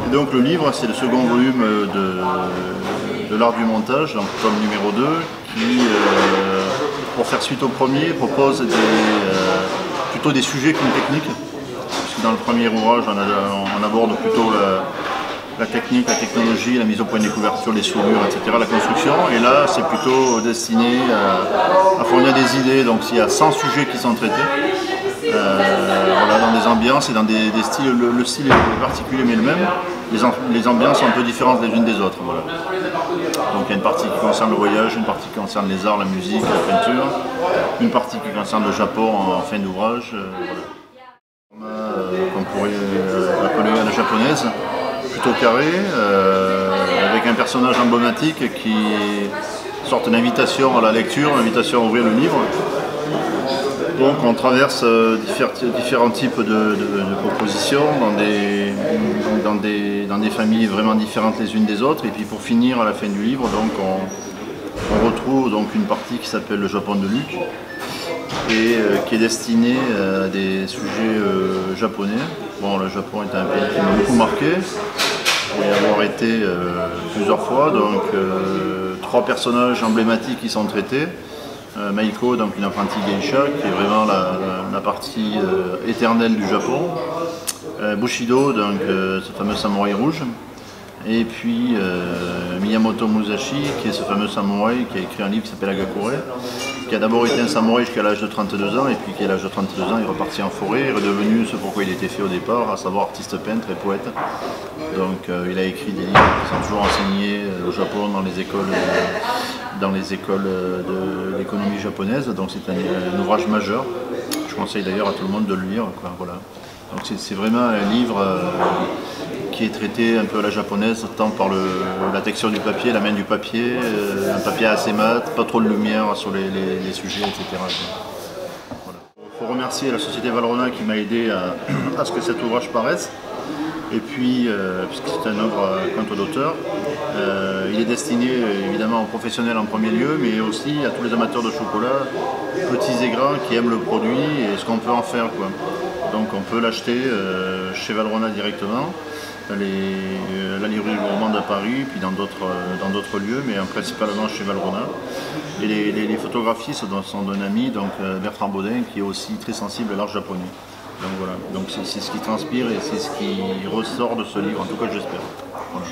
Et donc le livre, c'est le second volume de l'art du montage, donc tome numéro 2, qui, pour faire suite au premier, propose plutôt des sujets qu'une technique. Puisque dans le premier ouvrage, on aborde plutôt la technique, la technologie, la mise au point des couvertures, les soudures, etc., la construction. Et là, c'est plutôt destiné à fournir des idées. Donc il y a 100 sujets qui sont traités. Voilà, dans des ambiances et dans des styles, le style est particulier mais le même. Les ambiances sont un peu différentes les unes des autres. Voilà. Donc il y a une partie qui concerne le voyage, une partie qui concerne les arts, la musique, la peinture, une partie qui concerne le Japon en fin d'ouvrage. Voilà. Qu'on pourrait appeler à la japonaise, plutôt carré, avec un personnage emblématique qui est une sorte d'invitation à la lecture, une invitation à ouvrir le livre. Donc on traverse différents types de propositions dans des familles vraiment différentes les unes des autres. Et puis pour finir à la fin du livre, donc on retrouve donc une partie qui s'appelle le Japon de Luc et qui est destinée à des sujets japonais. Bon, le Japon est un pays qui m'a beaucoup marqué, pour y avoir été plusieurs fois. Donc 3 personnages emblématiques qui sont traités. Maiko, donc une apprentie geisha, qui est vraiment la partie éternelle du Japon. Bushido, donc ce fameux samouraï rouge. Et puis Miyamoto Musashi, qui est ce fameux samouraï qui a écrit un livre qui s'appelle Agakure, qui a d'abord été un samouraï jusqu'à l'âge de 32 ans, et puis qui à l'âge de 32 ans est reparti en forêt, est redevenu ce pourquoi il était fait au départ, à savoir artiste peintre et poète. Donc il a écrit des livres qui sont toujours enseignés au Japon dans les écoles de l'économie japonaise, donc c'est un ouvrage majeur. Je conseille d'ailleurs à tout le monde de le lire, quoi, voilà. Donc c'est vraiment un livre qui est traité un peu à la japonaise, tant par la texture du papier, la main du papier, un papier assez mat, pas trop de lumière sur les sujets, etc. Voilà. Il faut remercier la société Valrhona qui m'a aidé à ce que cet ouvrage paraisse. Et puis, puisque c'est une œuvre à compte d'auteur, il est destiné évidemment aux professionnels en premier lieu, mais aussi à tous les amateurs de chocolat, petits et grands, qui aiment le produit et ce qu'on peut en faire, quoi. Donc on peut l'acheter chez Valrhona directement, à la librairie gourmande à Paris, puis dans d'autres lieux, mais principalement chez Valrhona. Et les photographies sont d'un ami, donc Bertrand Baudin, qui est aussi très sensible à l'art japonais. Donc voilà, donc c'est ce qui transpire et c'est ce qui ressort de ce livre, en tout cas j'espère. Voilà.